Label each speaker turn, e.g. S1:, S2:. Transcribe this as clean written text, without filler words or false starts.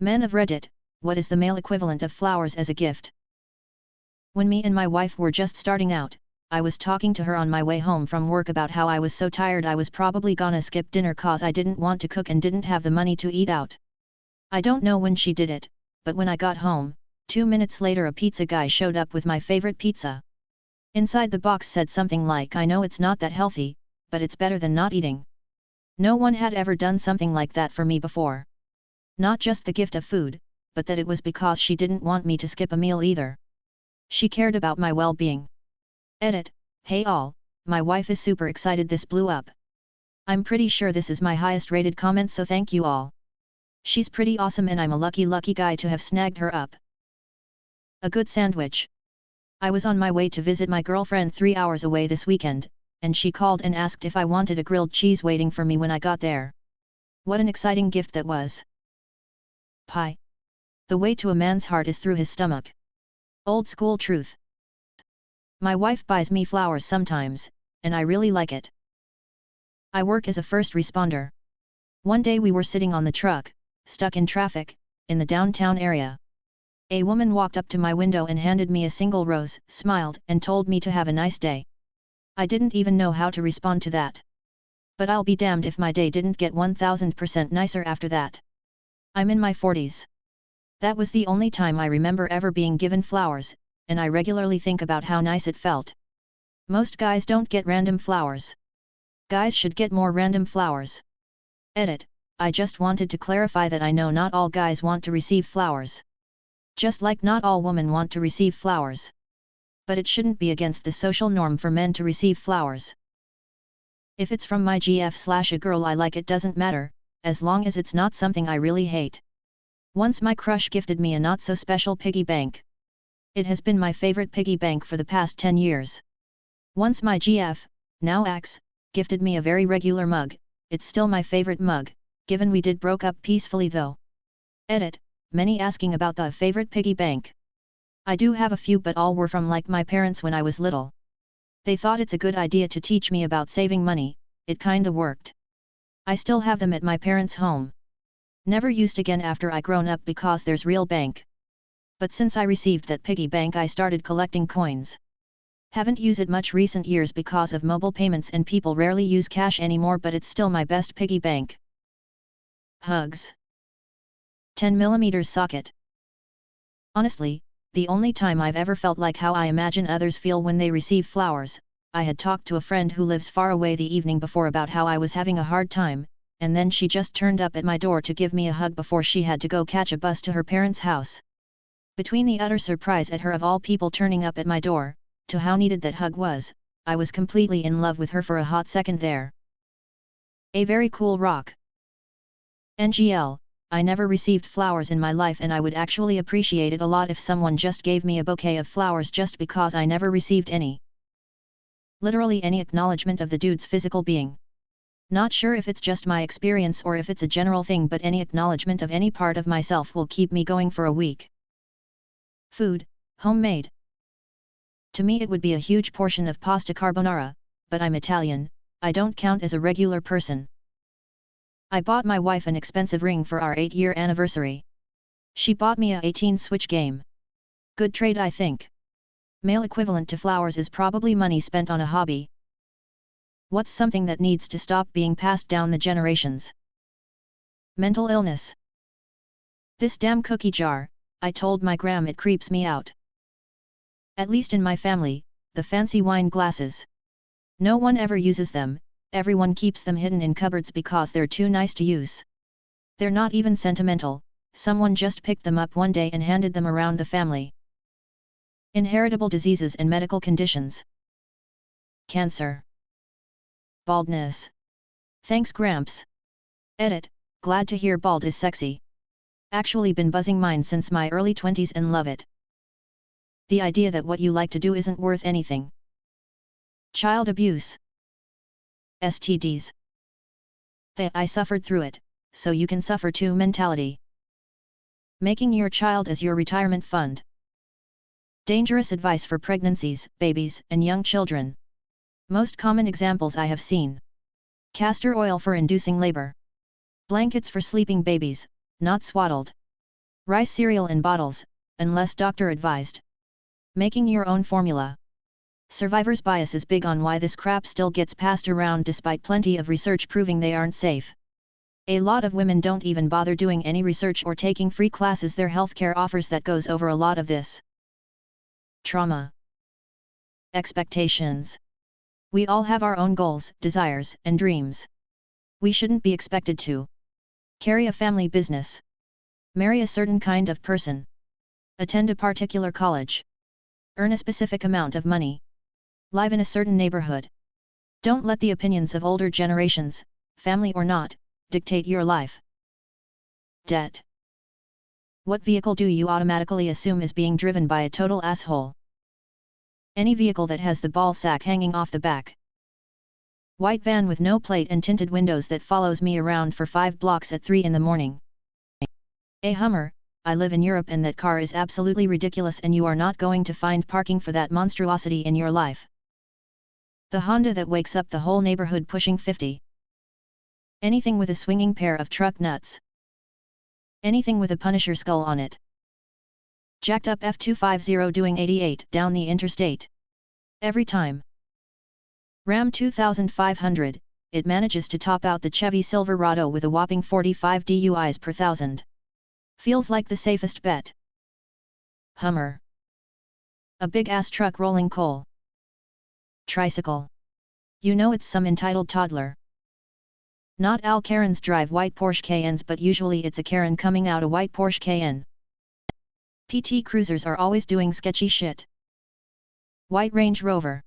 S1: Men of Reddit, what is the male equivalent of flowers as a gift? When me and my wife were just starting out, I was talking to her on my way home from work about how I was so tired I was probably gonna skip dinner cause I didn't want to cook and didn't have the money to eat out. I don't know when she did it, but when I got home, 2 minutes later a pizza guy showed up with my favorite pizza. Inside the box said something like, "I know it's not that healthy, but it's better than not eating." No one had ever done something like that for me before. Not just the gift of food, but that it was because she didn't want me to skip a meal either. She cared about my well-being. Edit, hey all, my wife is super excited this blew up. I'm pretty sure this is my highest rated comment, so thank you all. She's pretty awesome and I'm a lucky guy to have snagged her up. A good sandwich. I was on my way to visit my girlfriend 3 hours away this weekend, and she called and asked if I wanted a grilled cheese waiting for me when I got there. What an exciting gift that was. Pie. The way to a man's heart is through his stomach. Old school truth. My wife buys me flowers sometimes, and I really like it. I work as a first responder. One day we were sitting on the truck, stuck in traffic, in the downtown area. A woman walked up to my window and handed me a single rose, smiled, and told me to have a nice day. I didn't even know how to respond to that. But I'll be damned if my day didn't get 1000% nicer after that. I'm in my 40s. That was the only time I remember ever being given flowers, and I regularly think about how nice it felt. Most guys don't get random flowers. Guys should get more random flowers. Edit, I just wanted to clarify that I know not all guys want to receive flowers. Just like not all women want to receive flowers. But it shouldn't be against the social norm for men to receive flowers. If it's from my GF/ a girl I like, it doesn't matter, as long as it's not something I really hate. Once my crush gifted me a not-so-special piggy bank. It has been my favorite piggy bank for the past 10 years. Once my GF, now ex, gifted me a very regular mug. It's still my favorite mug, given we did broke up peacefully though. Edit, many asking about the favorite piggy bank. I do have a few, but all were from like my parents when I was little. They thought it's a good idea to teach me about saving money, it kinda worked. I still have them at my parents' home. Never used again after I grown up because there's real bank. But since I received that piggy bank I started collecting coins. Haven't used it much recent years because of mobile payments and people rarely use cash anymore, but it's still my best piggy bank. Hugs. 10mm socket. Honestly, the only time I've ever felt like how I imagine others feel when they receive flowers, I had talked to a friend who lives far away the evening before about how I was having a hard time, and then she just turned up at my door to give me a hug before she had to go catch a bus to her parents' house. Between the utter surprise at her of all people turning up at my door, to how needed that hug was, I was completely in love with her for a hot second there. A very cool rock. NGL, I never received flowers in my life and I would actually appreciate it a lot if someone just gave me a bouquet of flowers just because I never received any. Literally any acknowledgement of the dude's physical being. Not sure if it's just my experience or if it's a general thing, but any acknowledgement of any part of myself will keep me going for a week. Food, homemade. To me it would be a huge portion of pasta carbonara, but I'm Italian, I don't count as a regular person. I bought my wife an expensive ring for our 8-year anniversary. She bought me a 18 Switch game. Good trade, I think. Male equivalent to flowers is probably money spent on a hobby. What's something that needs to stop being passed down the generations? Mental illness. This damn cookie jar, I told my gram it creeps me out. At least in my family, the fancy wine glasses. No one ever uses them, everyone keeps them hidden in cupboards because they're too nice to use. They're not even sentimental, someone just picked them up one day and handed them around the family. Inheritable diseases and medical conditions. Cancer. Baldness. Thanks Gramps. Edit, glad to hear bald is sexy. Actually been buzzing mine since my early 20s and love it. The idea that what you like to do isn't worth anything. Child abuse. STDs. I suffered through it, so you can suffer too mentality. Making your child as your retirement fund. Dangerous advice for pregnancies, babies, and young children. Most common examples I have seen. Castor oil for inducing labor. Blankets for sleeping babies, not swaddled. Rice cereal in bottles, unless doctor advised. Making your own formula. Survivor's bias is big on why this crap still gets passed around despite plenty of research proving they aren't safe. A lot of women don't even bother doing any research or taking free classes their healthcare offers that goes over a lot of this. Trauma. Expectations. We all have our own goals, desires, and dreams. We shouldn't be expected to carry a family business, marry a certain kind of person, attend a particular college, earn a specific amount of money, live in a certain neighborhood. Don't let the opinions of older generations, family or not, dictate your life. Debt. What vehicle do you automatically assume is being driven by a total asshole? Any vehicle that has the ball sack hanging off the back. White van with no plate and tinted windows that follows me around for 5 blocks at 3 in the morning. A Hummer. I live in Europe and that car is absolutely ridiculous and you are not going to find parking for that monstrosity in your life. The Honda that wakes up the whole neighborhood pushing 50. Anything with a swinging pair of truck nuts. Anything with a Punisher skull on it. Jacked up F250 doing 88 down the interstate. Every time. Ram 2500, it manages to top out the Chevy Silverado with a whopping 45 DUIs per thousand. Feels like the safest bet. Hummer. A big-ass truck rolling coal. Tricycle. You know it's some entitled toddler. Not all Karens drive white Porsche Cayennes, but usually it's a Karen coming out a white Porsche Cayenne. PT Cruisers are always doing sketchy shit. White Range Rover.